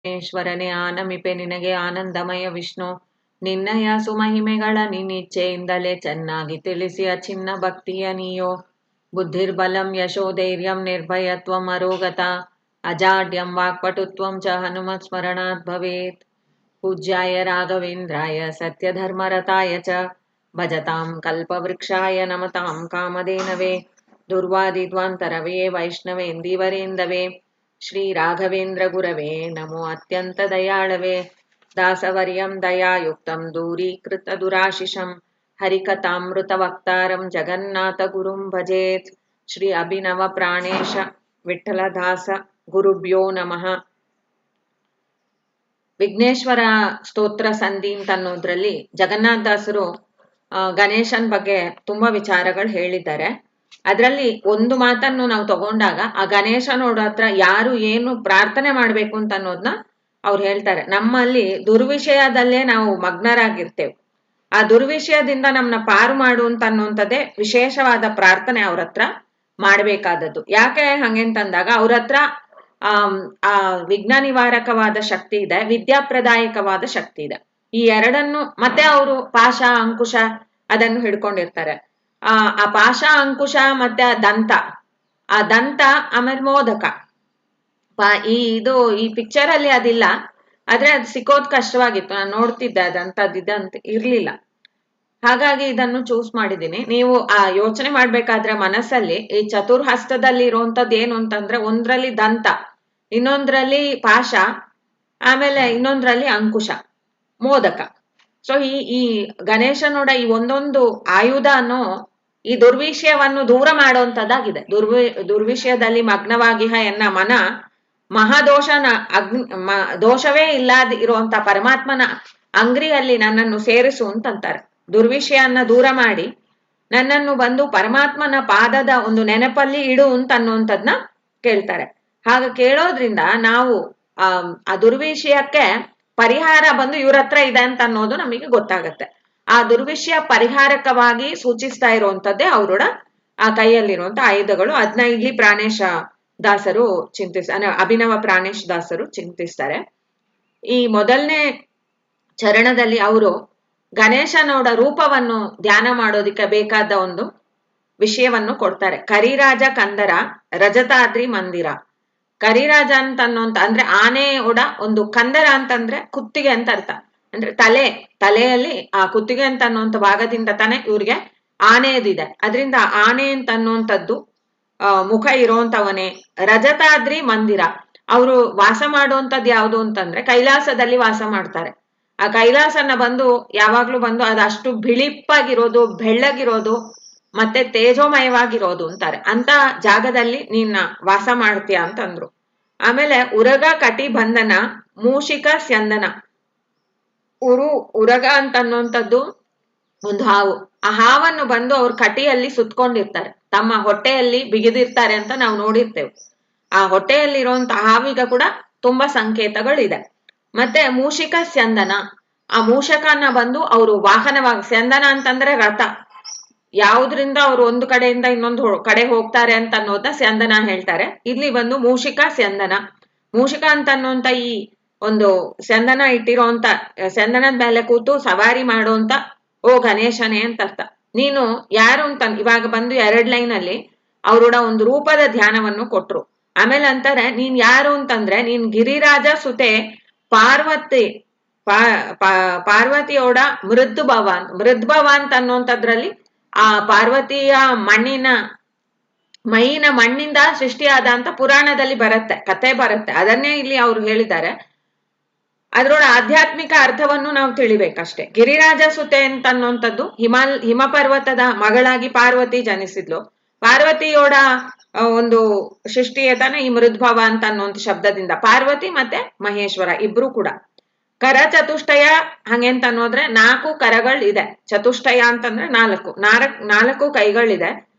ಈಶ್ವರನೇ ಆನಮಿಪೆ ನಿನಗೆ ಆನಂದಮಯ ವಿಷ್ಣು. ನಿನ್ನಯ ಸುಮಹಿಮೆಗಳ ನಿನ್ನಿಚ್ಛೆಯಿಂದಲೇ ಚೆನ್ನಾಗಿ ತಿಳಿಸಿ ಅಚಿನ್ನ ಭಕ್ತಿಯ ನೀಯೋ. ಬುದ್ಧಿರ್ಬಲಂ ಯಶೋಧೈರ್ಯಂ ನಿರ್ಭಯತ್ವಂ ಅರೋಗತ ಅಜಾಡ್ಯಂ ವಾಕ್ಪಟುತ್ವಂ ಚ ಹನುಮತ್ ಸ್ಮರಣಾತ್ ಭವೇತ್. ಪೂಜ್ಯಾಯ ರಾಘವೇಂದ್ರಾಯ ಸತ್ಯಧರ್ಮರತಾಯ ಚ ಭಜತಾಂ ಕಲ್ಪವೃಕ್ಷಾಯ ನಮತಾಂ ಕಾಮಧೇನವೇ. ದುರ್ವಾದಿಧ್ವಾಂತರವೇ ವೈಷ್ಣವೇಂದೀವರೇಂದವೇ ಶ್ರೀ ರಾಘವೇಂದ್ರ ಗುರವೇ ನಮೋ ಅತ್ಯಂತ ದಯಾಳವೇ. ದಾಸವರ್ಯಂ ದಯಾಯುಕ್ತಂ ದೂರೀಕೃತ ದುರಾಶಿಷಂ ಹರಿಕಥಾಮೃತ ವಕ್ತಾರಂ ಜಗನ್ನಾಥ ಗುರುಂ ಭಜೇತ್. ಶ್ರೀ ಅಭಿನವ ಪ್ರಾಣೇಶ ವಿಠಲದಾಸ ಗುರುಭ್ಯೋ ನಮಃ. ವಿಘ್ನೇಶ್ವರ ಸ್ತೋತ್ರ ಸಂಧಿ ಅಂತನ್ನೋದ್ರಲ್ಲಿ ಜಗನ್ನಾಥದಾಸರು ಗಣೇಶನ್ ಬಗ್ಗೆ ತುಂಬಾ ವಿಚಾರಗಳು ಹೇಳಿದ್ದಾರೆ. ಅದರಲ್ಲಿ ಒಂದು ಮಾತನ್ನು ನಾವು ತಗೊಂಡಾಗ ಆ ಗಣೇಶನೋಡ ಹತ್ರ ಯಾರು ಏನು ಪ್ರಾರ್ಥನೆ ಮಾಡ್ಬೇಕು ಅಂತ ಅನ್ನೋದನ್ನ ಅವ್ರು ಹೇಳ್ತಾರೆ. ನಮ್ಮಲ್ಲಿ ದುರ್ವಿಷಯದಲ್ಲೇ ನಾವು ಮಗ್ನರಾಗಿರ್ತೇವೆ. ಆ ದುರ್ವಿಷಯದಿಂದ ನಮ್ಮನ್ನ ಪಾರು ಮಾಡು ಅಂತ ಅನ್ನುವಂಥದ್ದೇ ವಿಶೇಷವಾದ ಪ್ರಾರ್ಥನೆ ಅವ್ರ ಹತ್ರ ಮಾಡ್ಬೇಕಾದದ್ದು. ಯಾಕೆ ಹಂಗೆಂತಂದಾಗ ಅವ್ರ ಹತ್ರ ಆ ವಿಘ್ನ ನಿವಾರಕವಾದ ಶಕ್ತಿ ಇದೆ, ವಿದ್ಯಾಪ್ರದಾಯಕವಾದ ಶಕ್ತಿ ಇದೆ. ಈ ಎರಡನ್ನು ಮತ್ತೆ ಅವರು ಪಾಶ ಅಂಕುಶ ಅದನ್ನು ಹಿಡ್ಕೊಂಡಿರ್ತಾರೆ. ಆ ಪಾಶ ಅಂಕುಶ ಮತ್ತೆ ಆ ದಂತ ಆಮೇಲೆ ಮೋದಕ. ಈ ಪಿಕ್ಚರ್ ಅಲ್ಲಿ ಅದಿಲ್ಲ, ಆದ್ರೆ ಅದು ಸಿಕ್ಕೋದ್ ಕಷ್ಟವಾಗಿತ್ತು. ನಾನು ನೋಡ್ತಿದ್ದೆ, ಅದಂತ ಇರ್ಲಿಲ್ಲ. ಹಾಗಾಗಿ ಇದನ್ನು ಚೂಸ್ ಮಾಡಿದ್ದೀನಿ. ನೀವು ಯೋಚನೆ ಮಾಡ್ಬೇಕಾದ್ರೆ ಮನಸ್ಸಲ್ಲಿ ಈ ಚತುರ್ಹಸ್ತದಲ್ಲಿ ಇರುವಂತದ್ದು ಏನು ಅಂತಂದ್ರೆ, ಒಂದ್ರಲ್ಲಿ ದಂತ, ಇನ್ನೊಂದ್ರಲ್ಲಿ ಪಾಶ, ಆಮೇಲೆ ಇನ್ನೊಂದ್ರಲ್ಲಿ ಅಂಕುಶ, ಮೋದಕ. ಸೊ ಈ ಗಣೇಶನೋಡ ಈ ಒಂದೊಂದು ಆಯುಧನು ಈ ದುರ್ವಿಷಯವನ್ನು ದೂರ ಮಾಡುವಂತದ್ದಾಗಿದೆ. ದುರ್ವಿಷಯದಲ್ಲಿ ಮಗ್ನವಾಗಿಹ ಎನ್ನ ಮನ ಮಹಾದೋಷನ ದೋಷವೇ ಇಲ್ಲದ ಇರುವಂತ ಪರಮಾತ್ಮನ ಅಂಗ್ರಿಯಲ್ಲಿ ನನ್ನನ್ನು ಸೇರಿಸು ಅಂತಂತಾರೆ. ದುರ್ವಿಷಯನ್ನ ದೂರ ಮಾಡಿ ನನ್ನನ್ನು ಬಂದು ಪರಮಾತ್ಮನ ಪಾದದ ಒಂದು ನೆನಪಲ್ಲಿ ಇಡು ಅಂತ ಅನ್ನುವಂಥದ್ನ ಕೇಳ್ತಾರೆ. ಹಾಗ ಕೇಳೋದ್ರಿಂದ ನಾವು ಆ ದುರ್ವಿಷಯಕ್ಕೆ ಪರಿಹಾರ ಬಂದು ಇವ್ರ ಹತ್ರ ಇದೆ ಅಂತ ಅನ್ನೋದು ನಮಗೆ ಗೊತ್ತಾಗತ್ತೆ. ಆ ದುರ್ವಿಷಯ ಪರಿಹಾರಕವಾಗಿ ಸೂಚಿಸ್ತಾ ಇರುವಂತದ್ದೇ ಅವರೋಡ ಆ ಕೈಯಲ್ಲಿರುವಂತ ಆಯುಧಗಳು. ಅದನ್ನ ಇಲ್ಲಿ ಪ್ರಾಣೇಶ ದಾಸರು ಅಭಿನವ ಪ್ರಾಣೇಶ ದಾಸರು ಚಿಂತಿಸ್ತಾರೆ. ಈ ಮೊದಲನೇ ಚರಣದಲ್ಲಿ ಅವರು ಗಣೇಶನೋಡ ರೂಪವನ್ನು ಧ್ಯಾನ ಮಾಡೋದಿಕ್ಕೆ ಬೇಕಾದ ಒಂದು ವಿಷಯವನ್ನು ಕೊಡ್ತಾರೆ. ಕರಿರಾಜ ಕಂದರ ರಜತಾದ್ರಿ ಮಂದಿರ. ಕರಿರಾಜ ಅಂತ ಅನ್ನೋಂತ ಅಂದ್ರೆ ಆನೆಯೋಡ ಒಂದು ಕಂದರ ಅಂತಂದ್ರೆ ಕುತ್ತಿಗೆ ಅಂತ ಅರ್ಥ. ಅಂದ್ರೆ ತಲೆಯಲ್ಲಿ ಆ ಕುತ್ತಿಗೆ ಅಂತ ಅನ್ನುವಂಥ ಭಾಗದಿಂದ ತಾನೆ ಇವ್ರಿಗೆ ಆನೆಯದಿದೆ. ಅದರಿಂದ ಆನೆ ಅಂತ ಅನ್ನುವಂಥದ್ದು ಮುಖ ಇರೋಂಥವನೇ. ರಜತಾದ್ರಿ ಮಂದಿರ, ಅವರು ವಾಸ ಮಾಡುವಂಥದ್ದು ಯಾವುದು ಅಂತಂದ್ರೆ ಕೈಲಾಸದಲ್ಲಿ ವಾಸ ಮಾಡ್ತಾರೆ. ಆ ಕೈಲಾಸನ ಬಂದು ಯಾವಾಗ್ಲೂ ಬಂದು ಅದಷ್ಟು ಬಿಳಿಪ್ಪಾಗಿರೋದು, ಬೆಳ್ಳಗಿರೋದು, ಮತ್ತೆ ತೇಜೋಮಯವಾಗಿರೋದು ಅಂತಾರೆ. ಅಂತ ಜಾಗದಲ್ಲಿ ನೀನ್ ವಾಸ ಮಾಡ್ತೀಯ ಅಂತಂದ್ರು. ಆಮೇಲೆ ಉರಗ ಕಟಿ ಬಂಧನ ಮೂಷಿಕ ಸ್ಯಂದನ. ಉರಗ ಅಂತ ಅನ್ನುವಂಥದ್ದು ಒಂದು ಹಾವು. ಆ ಹಾವನ್ನು ಬಂದು ಅವ್ರ ಕಟಿಯಲ್ಲಿ ಸುತ್ಕೊಂಡಿರ್ತಾರೆ, ತಮ್ಮ ಹೊಟ್ಟೆಯಲ್ಲಿ ಬಿಗಿದಿರ್ತಾರೆ ಅಂತ ನಾವು ನೋಡಿರ್ತೇವೆ. ಆ ಹೊಟ್ಟೆಯಲ್ಲಿರುವಂತ ಹಾವಿಗ ಕೂಡ ತುಂಬಾ ಸಂಕೇತಗಳಿದೆ. ಮತ್ತೆ ಮೂಷಿಕ ಸ್ಯಂದನ, ಆ ಮೂಷಕನ ಬಂದು ಅವರು ವಾಹನವಾಗಿ, ಸ್ಯಂದನ ಅಂತಂದ್ರೆ ರಥ, ಯಾವುದ್ರಿಂದ ಅವರು ಒಂದು ಕಡೆಯಿಂದ ಇನ್ನೊಂದು ಕಡೆ ಹೋಗ್ತಾರೆ ಅಂತ ಅನ್ನೋದನ್ನ ಸ್ಯಂದನ ಹೇಳ್ತಾರೆ. ಇಲ್ಲಿ ಬಂದು ಮೂಷಿಕ ಸ್ಯಂದನ. ಮೂಷಿಕ ಅಂತ ಅನ್ನುವಂತ ಈ ಒಂದು ಸ್ಯಂದನ ಇಟ್ಟಿರೋಂತ, ಸ್ಯಂದನದ ಮೇಲೆ ಕೂತು ಸವಾರಿ ಮಾಡುವಂತ ಓ ಗಣೇಶನೇ ಅಂತ ಅರ್ಥ. ನೀನು ಯಾರು ಅಂತ ಇವಾಗ ಬಂದು 2 ಲೈನಲ್ಲಿ ಅವರೋಡ ಒಂದು ರೂಪದ ಧ್ಯಾನವನ್ನು ಕೊಟ್ರು. ಆಮೇಲೆ ಅಂತಾರೆ, ನೀನ್ ಯಾರು ಅಂತಂದ್ರೆ ನೀನ್ ಗಿರಿರಾಜ ಸುತೆ ಪಾರ್ವತಿಯೋಡ ಮೃದ್ಭವ ಅಂತ ಅನ್ನುವಂಥದ್ರಲ್ಲಿ ಆ ಪಾರ್ವತಿಯ ಮೈನ ಮಣ್ಣಿಂದ ಸೃಷ್ಟಿಯಾದ ಅಂತ ಪುರಾಣದಲ್ಲಿ ಬರುತ್ತೆ, ಕತೆ ಬರುತ್ತೆ. ಅದನ್ನೇ ಇಲ್ಲಿ ಅವ್ರು ಹೇಳಿದ್ದಾರೆ. ಅದರೊಳ ಆಧ್ಯಾತ್ಮಿಕ ಅರ್ಥವನ್ನು ನಾವು ತಿಳಿಬೇಕಷ್ಟೇ. ಗಿರಿರಾಜ ಸುತೆ ಅಂತ ಅನ್ನುವಂಥದ್ದು ಹಿಮಪರ್ವತದ ಮಗಳಾಗಿ ಪಾರ್ವತಿ ಜನಿಸಿದ್ಲು. ಪಾರ್ವತಿಯೋಡ ಒಂದು ಸೃಷ್ಟಿಯ ತಾನೆ ಈ ಮೃದ್ಭವ ಅಂತ ಅನ್ನುವಂಥ ಶಬ್ದದಿಂದ ಪಾರ್ವತಿ ಮತ್ತೆ ಮಹೇಶ್ವರ ಇಬ್ರು ಕೂಡ. ಕರ ಚತುಷ್ಟಯ ಹಂಗೆಂತ ಅನ್ನೋದ್ರೆ 4 ಕರಗಳಿದೆ. ಚತುಷ್ಟಯ ಅಂತಂದ್ರೆ 4 ಕೈಗಳಿದೆ.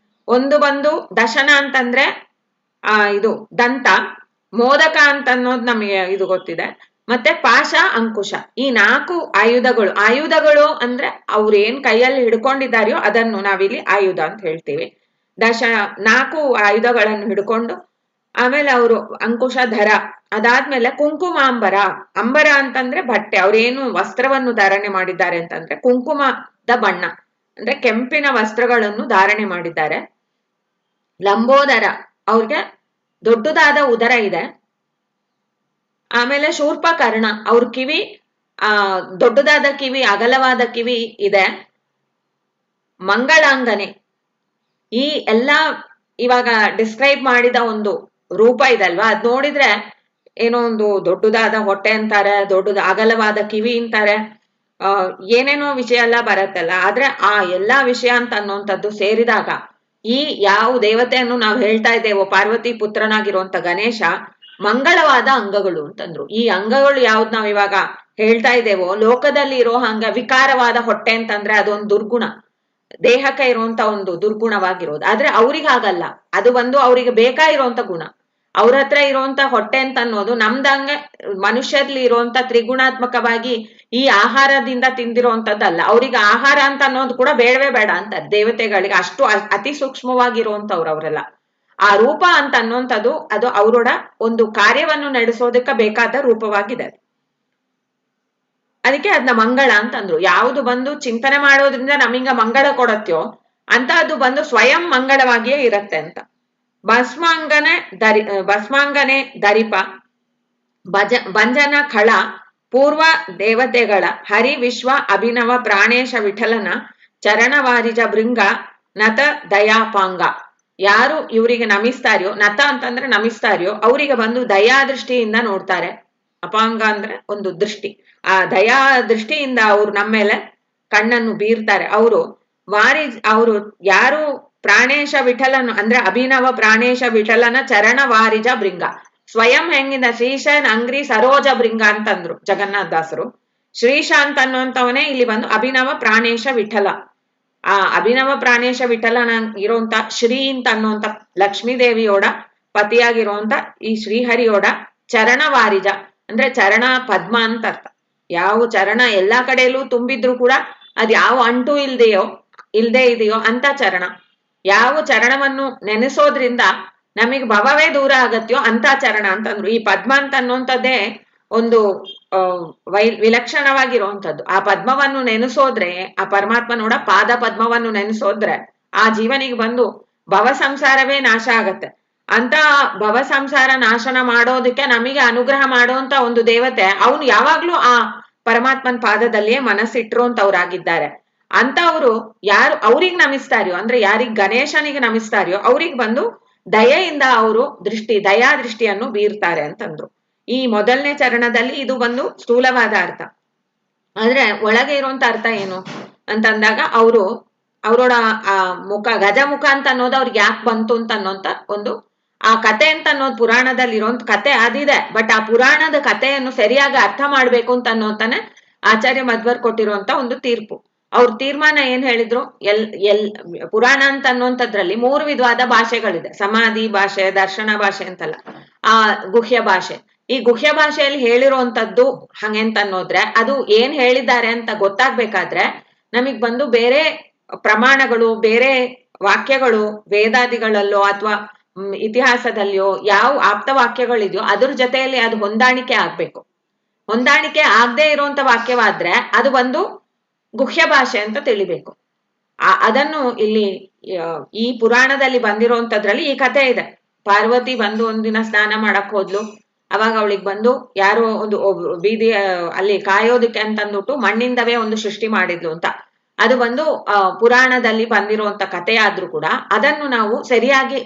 ಒಂದು ಬಂದು ದಶನ ಅಂತಂದ್ರೆ ಇದು ದಂತ, ಮೋದಕ ಅಂತ ಅನ್ನೋದು ನಮಗೆ ಇದು ಗೊತ್ತಿದೆ. ಮತ್ತೆ ಪಾಶ ಅಂಕುಶ, ಈ 4 ಆಯುಧಗಳು ಅಂದ್ರೆ ಅವ್ರು ಏನ್ ಕೈಯಲ್ಲಿ ಹಿಡ್ಕೊಂಡಿದ್ದಾರೆಯೋ ಅದನ್ನು ನಾವಿಲ್ಲಿ ಆಯುಧ ಅಂತ ಹೇಳ್ತೀವಿ. 4 ಆಯುಧಗಳನ್ನು ಹಿಡ್ಕೊಂಡು ಆಮೇಲೆ ಅವರು ಅಂಕುಶಧರ, ಅದಾದ್ಮೇಲೆ ಕುಂಕುಮಾಂಬರ. ಅಂಬರ ಅಂತಂದ್ರೆ ಬಟ್ಟೆ, ಅವ್ರೇನು ವಸ್ತ್ರವನ್ನು ಧಾರಣೆ ಮಾಡಿದ್ದಾರೆ ಅಂತಂದ್ರೆ ಕುಂಕುಮದ ಬಣ್ಣ ಅಂದ್ರೆ ಕೆಂಪಿನ ವಸ್ತ್ರಗಳನ್ನು ಧಾರಣೆ ಮಾಡಿದ್ದಾರೆ. ಲಂಬೋದರ, ಅವ್ರಿಗೆ ದೊಡ್ಡದಾದ ಉದರ ಇದೆ. ಆಮೇಲೆ ಶೂರ್ಪಕರ್ಣ, ಅವ್ರ ಕಿವಿ ದೊಡ್ಡದಾದ ಕಿವಿ, ಅಗಲವಾದ ಕಿವಿ ಇದೆ. ಮಂಗಳಾಂಗನೆ, ಈ ಎಲ್ಲಾ ಇವಾಗ ಡಿಸ್ಕ್ರೈಬ್ ಮಾಡಿದ ಒಂದು ರೂಪ ಇದಲ್ವಾ, ಅದ್ ನೋಡಿದ್ರೆ ಏನೋ ಒಂದು ದೊಡ್ಡದಾದ ಹೊಟ್ಟೆ ಅಂತಾರೆ, ದೊಡ್ಡದ ಅಗಲವಾದ ಕಿವಿ ಅಂತಾರೆ, ಏನೇನೋ ವಿಷಯ ಎಲ್ಲ ಬರತ್ತಲ್ಲ. ಆದ್ರೆ ಆ ಎಲ್ಲಾ ವಿಷಯ ಅಂತ ಅನ್ನೋಂಥದ್ದು ಸೇರಿದಾಗ ಈ ಯಾವ ದೇವತೆಯನ್ನು ನಾವು ಹೇಳ್ತಾ ಇದ್ದೇವೋ ಪಾರ್ವತಿ ಪುತ್ರನಾಗಿರುವಂತ ಗಣೇಶ ಮಂಗಳವಾದ ಅಂಗಗಳು ಅಂತಂದ್ರು. ಈ ಅಂಗಗಳು ಯಾವ್ದು ನಾವ್ ಇವಾಗ ಹೇಳ್ತಾ ಇದ್ದೇವೋ ಲೋಕದಲ್ಲಿ ಇರೋ ಹಂಗ ವಿಕಾರವಾದ ಹೊಟ್ಟೆ ಅಂತಂದ್ರೆ ಅದೊಂದು ದುರ್ಗುಣ, ದೇಹಕ್ಕೆ ಇರುವಂತ ಒಂದು ದುರ್ಗುಣವಾಗಿರೋದು. ಆದ್ರೆ ಅವ್ರಿಗೆ ಹಾಗಲ್ಲ, ಅದು ಒಂದು ಅವ್ರಿಗೆ ಬೇಕಾಗಿರುವಂತ ಗುಣ. ಅವ್ರ ಹತ್ರ ಇರುವಂತ ಹೊಟ್ಟೆ ಅಂತ ಅನ್ನೋದು ನಮ್ದಂಗ ಮನುಷ್ಯರಲ್ಲಿ ಇರುವಂತ ತ್ರಿಗುಣಾತ್ಮಕವಾಗಿ ಈ ಆಹಾರದಿಂದ ತಿಂದಿರುವಂತದ್ದಲ್ಲ. ಅವ್ರಿಗೆ ಆಹಾರ ಅಂತ ಅನ್ನೋದು ಕೂಡ ಬೇಡವೇ ಬೇಡ ಅಂತಾರೆ ದೇವತೆಗಳಿಗೆ, ಅಷ್ಟು ಅತಿ ಸೂಕ್ಷ್ಮವಾಗಿರುವಂತವ್ರು ಅವರೆಲ್ಲ. ಆ ರೂಪ ಅಂತ ಅನ್ನುವಂಥದ್ದು ಅದು ಅವರೋಡ ಒಂದು ಕಾರ್ಯವನ್ನು ನಡೆಸೋದಕ್ಕೆ ಬೇಕಾದ ರೂಪವಾಗಿದೆ. ಅದಕ್ಕೆ ಅದನ್ನ ಮಂಗಳ ಅಂತಂದ್ರು. ಯಾವುದು ಬಂದು ಚಿಂತನೆ ಮಾಡೋದ್ರಿಂದ ನಮಗ ಮಂಗಳ ಕೊಡತ್ಯೋ ಅಂತ ಅದು ಬಂದು ಸ್ವಯಂ ಮಂಗಳವಾಗಿಯೇ ಇರತ್ತೆ ಅಂತ. ಭಸ್ಮಾಂಗನೆ ದರಿಪ ಭಂಜನ ಖಳ ಪೂರ್ವ ದೇವತೆಗಳ ಹರಿ ವಿಶ್ವ ಅಭಿನವ ಪ್ರಾಣೇಶ ವಿಠಲನ ಚರಣವಾರಿಜ ಭೃಂಗ ನತ ದಯಾಪಾಂಗ. ಯಾರು ಇವರಿಗೆ ನಮಿಸ್ತಾರ್ಯೋ, ನತ ಅಂತಂದ್ರೆ ನಮಿಸ್ತಾರ್ಯೋ, ಅವರಿಗೆ ಬಂದು ದಯಾ ದೃಷ್ಟಿಯಿಂದ ನೋಡ್ತಾರೆ. ಅಪಾಂಗ ಅಂದ್ರೆ ಒಂದು ದೃಷ್ಟಿ, ಆ ದಯಾ ದೃಷ್ಟಿಯಿಂದ ಅವ್ರು ನಮ್ಮ ಮೇಲೆ ಕಣ್ಣನ್ನು ಬೀರ್ತಾರೆ. ಅವರು ಯಾರು ಪ್ರಾಣೇಶ ವಿಠಲನು ಅಂದ್ರೆ ಅಭಿನವ ಪ್ರಾಣೇಶ ವಿಠಲನ ಚರಣ ವಾರಿಜ ಭೃಂಗ. ಸ್ವಯಂ ಹೆಂಗಿದ ಶ್ರೀಶನ್ ಅಂಗ್ರಿ ಸರೋಜ ಭೃಂಗ ಅಂತಂದ್ರು ಜಗನ್ನಾಥ ದಾಸರು. ಶ್ರೀಶ ಅಂತ ಅನ್ನುವಂಥವನೇ ಇಲ್ಲಿ ಬಂದು ಅಭಿನವ ಪ್ರಾಣೇಶ ವಿಠಲ. ಆ ಅಭಿನವ ಪ್ರಾಣೇಶ ವಿಠಲನ ಇರುವಂತ ಶ್ರೀ ಅಂತ ಅನ್ನುವಂತ ಲಕ್ಷ್ಮೀ ದೇವಿಯೋಡ ಪತಿಯಾಗಿರುವಂತ ಈ ಶ್ರೀಹರಿಯೋಡ ಚರಣ ವಾರಿಜ ಅಂದ್ರೆ ಚರಣ ಪದ್ಮ ಅಂತ ಅರ್ಥ. ಯಾವ ಚರಣ ಎಲ್ಲಾ ಕಡೆಯಲ್ಲೂ ತುಂಬಿದ್ರು ಕೂಡ ಅದ್ ಯಾವ ಅಂಟು ಇಲ್ದೇ ಇದೆಯೋ ಅಂತ ಚರಣ. ಯಾವ ಚರಣವನ್ನು ನೆನೆಸೋದ್ರಿಂದ ನಮಗ್ ಭವವೇ ದೂರ ಆಗತ್ಯೋ ಅಂತ ಚರಣ ಅಂತಂದ್ರು. ಈ ಪದ್ಮ ಅಂತ ಅನ್ನುವಂಥದ್ದೇ ಒಂದು ವಿಲಕ್ಷಣವಾಗಿರುವಂಥದ್ದು. ಆ ಪದ್ಮವನ್ನು ನೆನೆಸೋದ್ರೆ, ಆ ಪರಮಾತ್ಮನೋಡ ಪಾದ ಪದ್ಮವನ್ನು ನೆನೆಸೋದ್ರೆ ಆ ಜೀವನಿಗೆ ಬಂದು ಭವ ಸಂಸಾರವೇ ನಾಶ ಆಗತ್ತೆ. ಅಂತ ಭವ ಸಂಸಾರ ನಾಶನ ಮಾಡೋದಕ್ಕೆ ನಮಗೆ ಅನುಗ್ರಹ ಮಾಡುವಂತ ಒಂದು ದೇವತೆ, ಅವನು ಯಾವಾಗ್ಲೂ ಆ ಪರಮಾತ್ಮನ ಪಾದದಲ್ಲಿಯೇ ಮನಸ್ಸಿಟ್ಟಿರುವಂತವ್ರಾಗಿದ್ದಾರೆ. ಅಂತ ಅವರು ಯಾರು ಅವ್ರಿಗೆ ನಮಿಸ್ತಾರ್ಯೋ ಅಂದ್ರೆ ಯಾರಿಗ್ ಗಣೇಶನಿಗೆ ನಮಿಸ್ತಾರ್ಯೋ ಅವ್ರಿಗೆ ಬಂದು ದಯೆಯಿಂದ ಅವರು ದಯಾ ದೃಷ್ಟಿಯನ್ನು ಬೀರ್ತಾರೆ ಅಂತಂದ್ರು. ಈ ಮೊದಲನೇ ಚರಣದಲ್ಲಿ ಇದು ಬಂದು ಸ್ಥೂಲವಾದ ಅರ್ಥ. ಆದ್ರೆ ಒಳಗೆ ಇರುವಂತ ಅರ್ಥ ಏನು ಅಂತಂದಾಗ ಅವರೋಡ ಆ ಗಜಮುಖ ಅಂತ ಅನ್ನೋದು ಅವ್ರಿಗೆ ಯಾಕೆ ಬಂತು ಅಂತ ಅನ್ನೋಂತ ಒಂದು ಆ ಕತೆ ಅಂತ ಅನ್ನೋದು ಪುರಾಣದಲ್ಲಿ ಇರೋಂತ ಕತೆ ಅದಿದೆ. ಬಟ್ ಆ ಪುರಾಣದ ಕಥೆಯನ್ನು ಸರಿಯಾಗಿ ಅರ್ಥ ಮಾಡ್ಬೇಕು ಅಂತ ಅನ್ನೋತಾನೆ ಆಚಾರ್ಯ ಮಧ್ವರ್ ಕೊಟ್ಟಿರುವಂತ ಒಂದು ತೀರ್ಪು. ಅವ್ರ ತೀರ್ಮಾನ ಏನ್ ಹೇಳಿದ್ರು, ಪುರಾಣ ಅಂತ ಅನ್ನುವಂಥದ್ರಲ್ಲಿ 3 ವಿಧವಾದ ಭಾಷೆಗಳಿದೆ. ಸಮಾಧಿ ಭಾಷೆ, ದರ್ಶನ ಭಾಷೆ ಅಂತಲ್ಲ, ಆ ಗುಹ್ಯ ಭಾಷೆ. ಈ ಗುಹ್ಯ ಭಾಷೆಯಲ್ಲಿ ಹೇಳಿರುವಂತದ್ದು ಹಂಗೆಂತ ಅನ್ನೋದ್ರೆ ಅದು ಏನ್ ಹೇಳಿದ್ದಾರೆ ಅಂತ ಗೊತ್ತಾಗ್ಬೇಕಾದ್ರೆ ನಮಗ್ ಬಂದು ಬೇರೆ ಪ್ರಮಾಣಗಳು, ಬೇರೆ ವಾಕ್ಯಗಳು ವೇದಾದಿಗಳಲ್ಲೋ ಅಥವಾ ಇತಿಹಾಸದಲ್ಲಿಯೋ ಯಾವ ಆಪ್ತ ವಾಕ್ಯಗಳಿದೆಯೋ ಅದ್ರ ಜೊತೆಯಲ್ಲಿ ಅದು ಹೊಂದಾಣಿಕೆ ಆಗ್ಬೇಕು. ಹೊಂದಾಣಿಕೆ ಆಗದೆ ಇರುವಂತ ವಾಕ್ಯವಾದ್ರೆ ಅದು ಒಂದು ಗುಹ್ಯ ಭಾಷೆ ಅಂತ ತಿಳಿಬೇಕು. ಅದನ್ನು ಇಲ್ಲಿ ಈ ಪುರಾಣದಲ್ಲಿ ಬಂದಿರುವಂತದ್ರಲ್ಲಿ ಈ ಕಥೆ ಇದೆ. ಪಾರ್ವತಿ ಬಂದು ಒಂದಿನ ಸ್ನಾನ ಮಾಡಕ್ ಹೋದ್ಲು. ಅವಾಗ ಅವಳಿಗೆ ಬಂದು ಯಾರೋ ಒಂದು ಬೀದಿ ಅಲ್ಲಿ ಕಾಯೋದಕ್ಕೆ ಅಂತಂದ್ಬಿಟ್ಟು ಮಣ್ಣಿಂದವೇ ಒಂದು ಸೃಷ್ಟಿ ಮಾಡಿದ್ಲು ಅಂತ. ಅದು ಬಂದು ಪುರಾಣದಲ್ಲಿ ಬಂದಿರುವಂತ ಕಥೆ ಆದ್ರೂ ಕೂಡ ಅದನ್ನು ನಾವು ಸರಿಯಾಗಿ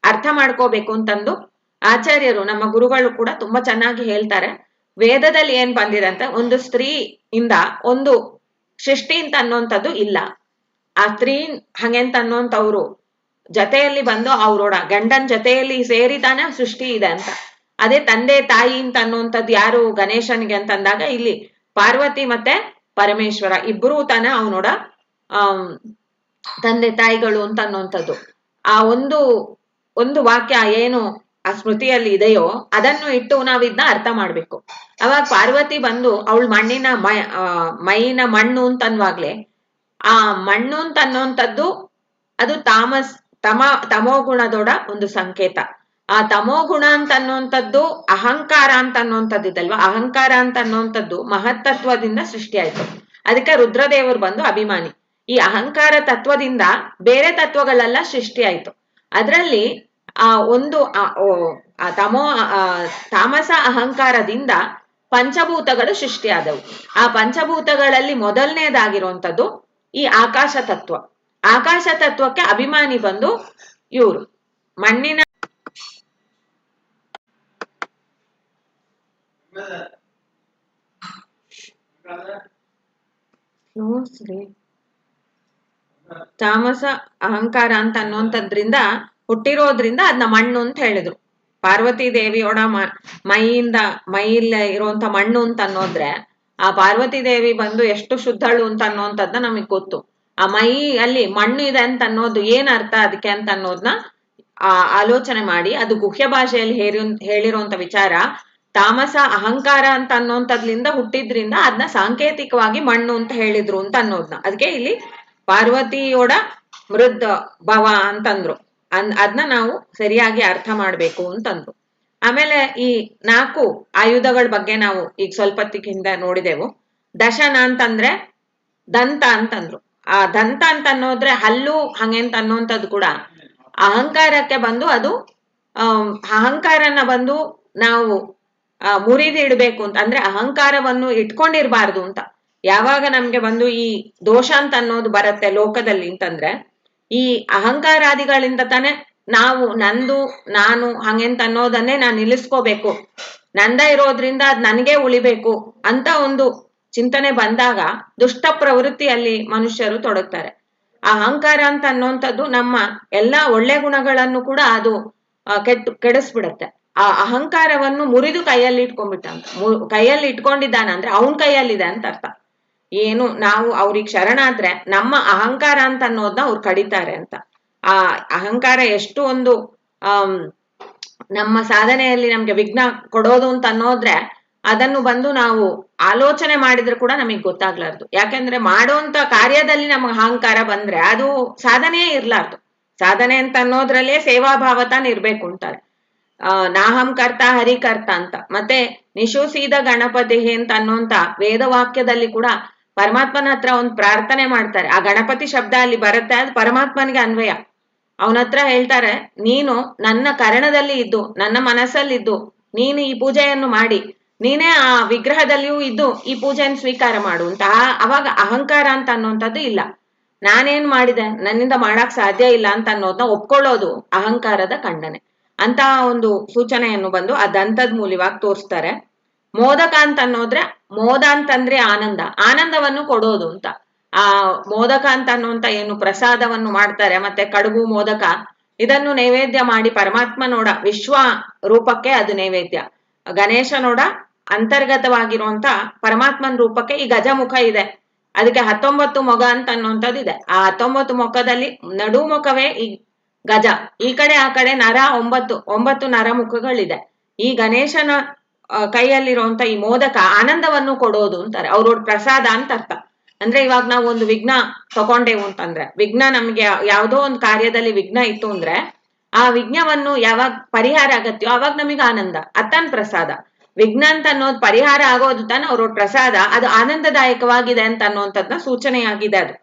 ಅರ್ಥ ಮಾಡ್ಕೋಬೇಕು ಅಂತಂದು ಆಚಾರ್ಯರು, ನಮ್ಮ ಗುರುಗಳು ಕೂಡ ತುಂಬಾ ಚೆನ್ನಾಗಿ ಹೇಳ್ತಾರೆ. ವೇದದಲ್ಲಿ ಏನ್ ಬಂದಿದೆ ಅಂತ, ಒಂದು ಸ್ತ್ರೀಯಿಂದ ಒಂದು ಸೃಷ್ಟಿ ಅಂತ ಅನ್ನುವಂಥದ್ದು ಇಲ್ಲ. ಆ ಸ್ತ್ರೀ ಹಂಗೆಂತ ಅನ್ನುವಂಥವ್ರು ಜೊತೆಯಲ್ಲಿ ಬಂದು ಅವರೋಡ ಗಂಡನ ಜೊತೆಯಲ್ಲಿ ಸೇರಿ ತಾನೆ ಸೃಷ್ಟಿ ಇದೆ ಅಂತ. ಅದೇ ತಂದೆ ತಾಯಿ ಅಂತ ಅನ್ನುವಂಥದ್ದು ಯಾರು ಗಣೇಶನಿಗೆ ಅಂತಂದಾಗ ಇಲ್ಲಿ ಪಾರ್ವತಿ ಮತ್ತೆ ಪರಮೇಶ್ವರ ಇಬ್ಬರೂ ತಾನೆ ಅವನೋಡ ತಂದೆ ತಾಯಿಗಳು ಅಂತ ಅನ್ನುವಂಥದ್ದು. ಆ ಒಂದು ವಾಕ್ಯ ಏನು ಆ ಸ್ಮೃತಿಯಲ್ಲಿ ಇದೆಯೋ ಅದನ್ನು ಇಟ್ಟು ನಾವ್ ಇದನ್ನ ಅರ್ಥ ಮಾಡ್ಬೇಕು. ಅವಾಗ ಪಾರ್ವತಿ ಬಂದು ಅವಳು ಮಣ್ಣಿನ ಮೈನ ಮಣ್ಣು ಅಂತನ್ವಾಗ್ಲೆ ಆ ಮಣ್ಣು ಅಂತ ಅನ್ನುವಂಥದ್ದು ಅದು ತಮೋ ಗುಣದೋಡ ಒಂದು ಸಂಕೇತ. ಆ ತಮೋ ಗುಣ ಅಂತ ಅನ್ನುವಂಥದ್ದು ಅಹಂಕಾರ ಅಂತ ಅನ್ನುವಂಥದ್ದಿದಲ್ವಾ, ಅಹಂಕಾರ ಅಂತ ಅನ್ನುವಂಥದ್ದು ಮಹತ್ತತ್ವದಿಂದ ಸೃಷ್ಟಿಯಾಯ್ತು. ಅದಕ್ಕೆ ರುದ್ರದೇವರು ಬಂದು ಅಭಿಮಾನಿ. ಈ ಅಹಂಕಾರ ತತ್ವದಿಂದ ಬೇರೆ ತತ್ವಗಳೆಲ್ಲ ಸೃಷ್ಟಿಯಾಯ್ತು. ಅದರಲ್ಲಿ ಆ ಒಂದು ತಾಮಸ ಅಹಂಕಾರದಿಂದ ಪಂಚಭೂತಗಳು ಸೃಷ್ಟಿಯಾದವು. ಆ ಪಂಚಭೂತಗಳಲ್ಲಿ ಮೊದಲನೇದಾಗಿರುವಂಥದ್ದು ಈ ಆಕಾಶ ತತ್ವ. ಆಕಾಶ ತತ್ವಕ್ಕೆ ಅಭಿಮಾನಿ ಬಂದು ಇವರು ಮಣ್ಣಿನ ತಾಮಸ ಅಹಂಕಾರ ಅಂತ ಅನ್ನುವಂಥದ್ರಿಂದ ಹುಟ್ಟಿರೋದ್ರಿಂದ ಅದನ್ನ ಮಣ್ಣು ಅಂತ ಹೇಳಿದ್ರು. ಪಾರ್ವತಿ ದೇವಿಯೊಡ ಮೈಯಿಂದ ಇರುವಂತ ಮಣ್ಣು ಅಂತ ಅನ್ನೋದ್ರೆ ಆ ಪಾರ್ವತಿ ದೇವಿ ಬಂದು ಎಷ್ಟು ಶುದ್ಧಳು ಅಂತ ಅನ್ನೋಂಥದ್ನ ನಮಗ್ ಗೊತ್ತು. ಆ ಅಲ್ಲಿ ಮಣ್ಣು ಇದೆ ಅಂತ ಅನ್ನೋದು ಏನ್ ಅರ್ಥ ಅದಕ್ಕೆ ಅಂತ ಅನ್ನೋದನ್ನ ಆಲೋಚನೆ ಮಾಡಿ, ಅದು ಗುಹ್ಯ ಭಾಷೆಯಲ್ಲಿ ಹೇಳಿರುವಂತ ವಿಚಾರ. ತಾಮಸ ಅಹಂಕಾರ ಅಂತ ಅನ್ನೋಂಥದ್ಲಿಂದ ಹುಟ್ಟಿದ್ರಿಂದ ಅದನ್ನ ಸಾಂಕೇತಿಕವಾಗಿ ಮಣ್ಣು ಅಂತ ಹೇಳಿದ್ರು ಅಂತ ಅನ್ನೋದನ್ನ, ಅದಕ್ಕೆ ಇಲ್ಲಿ ಪಾರ್ವತಿಯೋಡ ಮೃದ್ ಭವ ಅಂತಂದ್ರು. ಅದನ್ನ ನಾವು ಸರಿಯಾಗಿ ಅರ್ಥ ಮಾಡ್ಬೇಕು ಅಂತಂದ್ರು. ಆಮೇಲೆ ಈ 4 ಆಯುಧಗಳ ಬಗ್ಗೆ ನಾವು ಈಗ ಸ್ವಲ್ಪ ಹೊತ್ತಿಗಿಂತ ನೋಡಿದೆವು. ದಶನ ಅಂತಂದ್ರೆ ದಂತ ಅಂತಂದ್ರು. ಆ ದಂತ ಅಂತ ಅನ್ನೋದ್ರೆ ಹಲ್ಲು ಹಂಗೆಂತ ಅನ್ನೋಂಥದ್ದು ಕೂಡ ಅಹಂಕಾರಕ್ಕೆ ಬಂದು ಅದು ಅಹಂಕಾರನ ಬಂದು ನಾವು ಮುರಿದಿಡ್ಬೇಕು ಅಂತ, ಅಂದ್ರೆ ಅಹಂಕಾರವನ್ನು ಇಟ್ಕೊಂಡಿರ್ಬಾರ್ದು ಅಂತ. ಯಾವಾಗ ನಮ್ಗೆ ಬಂದು ಈ ದೋಷ ಅಂತ ಅನ್ನೋದು ಬರುತ್ತೆ ಲೋಕದಲ್ಲಿ ಅಂತಂದ್ರೆ ಈ ಅಹಂಕಾರಾದಿಗಳಿಂದ ತಾನೆ ನಾವು ನಂದು ನಾನು ಹಂಗೆಂತ ಅನ್ನೋದನ್ನೇ ನಾನು ನಿಲ್ಲಿಸ್ಕೋಬೇಕು, ನಂದ ಇರೋದ್ರಿಂದ ಅದ್ ನನಗೆ ಉಳಿಬೇಕು ಅಂತ ಒಂದು ಚಿಂತನೆ ಬಂದಾಗ ದುಷ್ಟ ಪ್ರವೃತ್ತಿಯಲ್ಲಿ ಮನುಷ್ಯರು ತೊಡಗ್ತಾರೆ. ಆ ಅಹಂಕಾರ ಅಂತ ಅನ್ನೋಂಥದ್ದು ನಮ್ಮ ಎಲ್ಲಾ ಒಳ್ಳೆ ಗುಣಗಳನ್ನು ಕೂಡ ಅದು ಕೆಡಿಸ್ಬಿಡತ್ತೆ. ಆ ಅಹಂಕಾರವನ್ನು ಮುರಿದು ಕೈಯಲ್ಲಿ ಇಟ್ಕೊಂಡ್ಬಿಟ್ಟಂತ, ಕೈಯಲ್ಲಿ ಇಟ್ಕೊಂಡಿದ್ದಾನ ಅಂದ್ರೆ ಅವನ್ ಕೈಯಲ್ಲಿದೆ ಅಂತ ಅರ್ಥ. ಏನು ನಾವು ಅವ್ರಿಗೆ ಶರಣಾದ್ರೆ ನಮ್ಮ ಅಹಂಕಾರ ಅಂತ ಅನ್ನೋದನ್ನ ಅವ್ರು ಕಡಿತಾರೆ ಅಂತ. ಆ ಅಹಂಕಾರ ಎಷ್ಟು ಒಂದು ನಮ್ಮ ಸಾಧನೆಯಲ್ಲಿ ನಮ್ಗೆ ವಿಘ್ನ ಕೊಡೋದು ಅಂತ ಅನ್ನೋದ್ರೆ ಅದನ್ನು ಬಂದು ನಾವು ಆಲೋಚನೆ ಮಾಡಿದ್ರೆ ಕೂಡ ನಮಗ್ ಗೊತ್ತಾಗ್ಲಾರ್ದು. ಯಾಕೆಂದ್ರೆ ಮಾಡೋಂತ ಕಾರ್ಯದಲ್ಲಿ ನಮ್ಗೆ ಅಹಂಕಾರ ಬಂದ್ರೆ ಅದು ಸಾಧನೆಯೇ ಇರ್ಲಾರ್ದು. ಸಾಧನೆ ಅಂತ ಅನ್ನೋದ್ರಲ್ಲೇ ಸೇವಾಭಾವ ತಾನು ಇರ್ಬೇಕು ಅಂತಾರೆ. ನಾಹಂ ಕರ್ತ ಹರಿಕರ್ತ ಅಂತ. ಮತ್ತೆ ನಿಶೂಸಿದ ಗಣಪತಿ ಅಂತ ಅನ್ನೋಂತ ವೇದವಾಕ್ಯದಲ್ಲಿ ಕೂಡ ಪರಮಾತ್ಮನ ಹತ್ರ ಒಂದು ಪ್ರಾರ್ಥನೆ ಮಾಡ್ತಾರೆ. ಆ ಗಣಪತಿ ಶಬ್ದ ಅಲ್ಲಿ ಬರುತ್ತೆ, ಅದು ಪರಮಾತ್ಮನಿಗೆ ಅನ್ವಯ. ಅವನ ಹತ್ರ ಹೇಳ್ತಾರೆ, ನೀನು ನನ್ನ ಕರಣದಲ್ಲಿ ಇದ್ದು ನನ್ನ ಮನಸ್ಸಲ್ಲಿದ್ದು ನೀನು ಈ ಪೂಜೆಯನ್ನು ಮಾಡಿ ನೀನೇ ಆ ವಿಗ್ರಹದಲ್ಲಿಯೂ ಇದ್ದು ಈ ಪೂಜೆಯನ್ನು ಸ್ವೀಕಾರ ಮಾಡು ಅಂತ. ಅವಾಗ ಅಹಂಕಾರ ಅಂತ ಅನ್ನೋಂಥದ್ದು ಇಲ್ಲ. ನಾನೇನ್ ಮಾಡಿದೆ, ನನ್ನಿಂದ ಮಾಡಕ್ ಸಾಧ್ಯ ಇಲ್ಲ ಅಂತ ಅನ್ನೋದನ್ನ ಒಪ್ಕೊಳ್ಳೋದು ಅಹಂಕಾರದ ಖಂಡನೆ ಅಂತ ಒಂದು ಸೂಚನೆಯನ್ನು ಬಂದು ಆ ದಂತದ ಮೂಲವಾಗಿ ತೋರಿಸ್ತಾರೆ. ಮೋದಕ ಅಂತ ಅನ್ನೋದ್ರೆ ಮೋದ ಅಂತಂದ್ರೆ ಆನಂದ, ಆನಂದವನ್ನು ಕೊಡೋದು ಅಂತ. ಆ ಮೋದಕ ಅಂತ ಅನ್ನುವಂತ ಏನು ಪ್ರಸಾದವನ್ನು ಮಾಡ್ತಾರೆ, ಮತ್ತೆ ಕಡುಬು ಮೋದಕ ಇದನ್ನು ನೈವೇದ್ಯ ಮಾಡಿ ಪರಮಾತ್ಮನೋಡ ವಿಶ್ವ ರೂಪಕ್ಕೆ ಅದು ನೈವೇದ್ಯ. ಗಣೇಶನೋಡ ಅಂತರ್ಗತವಾಗಿರುವಂತ ಪರಮಾತ್ಮನ ರೂಪಕ್ಕೆ ಈ ಗಜಮುಖ ಇದೆ, ಅದಕ್ಕೆ 19 ಮೊಗ ಅಂತ ಅನ್ನುವಂಥದ್ದು ಇದೆ. ಆ 19 ಮುಖದಲ್ಲಿ ನಡು ಮುಖವೇ ಈ ಗಜ, ಈ ಕಡೆ ಆ ಕಡೆ ನರ 9 ನರ ಮುಖಗಳಿದೆ. ಈ ಗಣೇಶನ ಕೈಯಲ್ಲಿರುವಂತ ಈ ಮೋದಕ ಆನಂದವನ್ನು ಕೊಡೋದು ಅಂತಾರೆ. ಅವ್ರೋಡ್ ಪ್ರಸಾದ ಅಂತ ಅರ್ಥ. ಅಂದ್ರೆ ಇವಾಗ ನಾವು ಒಂದು ವಿಘ್ನ ತಗೊಂಡೇವು ಅಂತಂದ್ರೆ, ವಿಘ್ನ ನಮ್ಗೆ ಯಾವ್ದೋ ಒಂದು ಕಾರ್ಯದಲ್ಲಿ ವಿಘ್ನ ಇತ್ತು ಅಂದ್ರೆ ಆ ವಿಘ್ನವನ್ನು ಯಾವಾಗ ಪರಿಹಾರ ಆಗತ್ಯೋ ಅವಾಗ ನಮಗೆ ಆನಂದ, ಅತನ್ ಪ್ರಸಾದ. ವಿಘ್ನ ಅಂತ ಅನ್ನೋದು ಪರಿಹಾರ ಆಗೋದು ತಾನೆ ಅವ್ರೋಡ್ ಪ್ರಸಾದ, ಅದು ಆನಂದದಾಯಕವಾಗಿದೆ ಅಂತ ಅನ್ನುವಂಥದ್ನ ಸೂಚನೆಯಾಗಿದೆ. ಅದು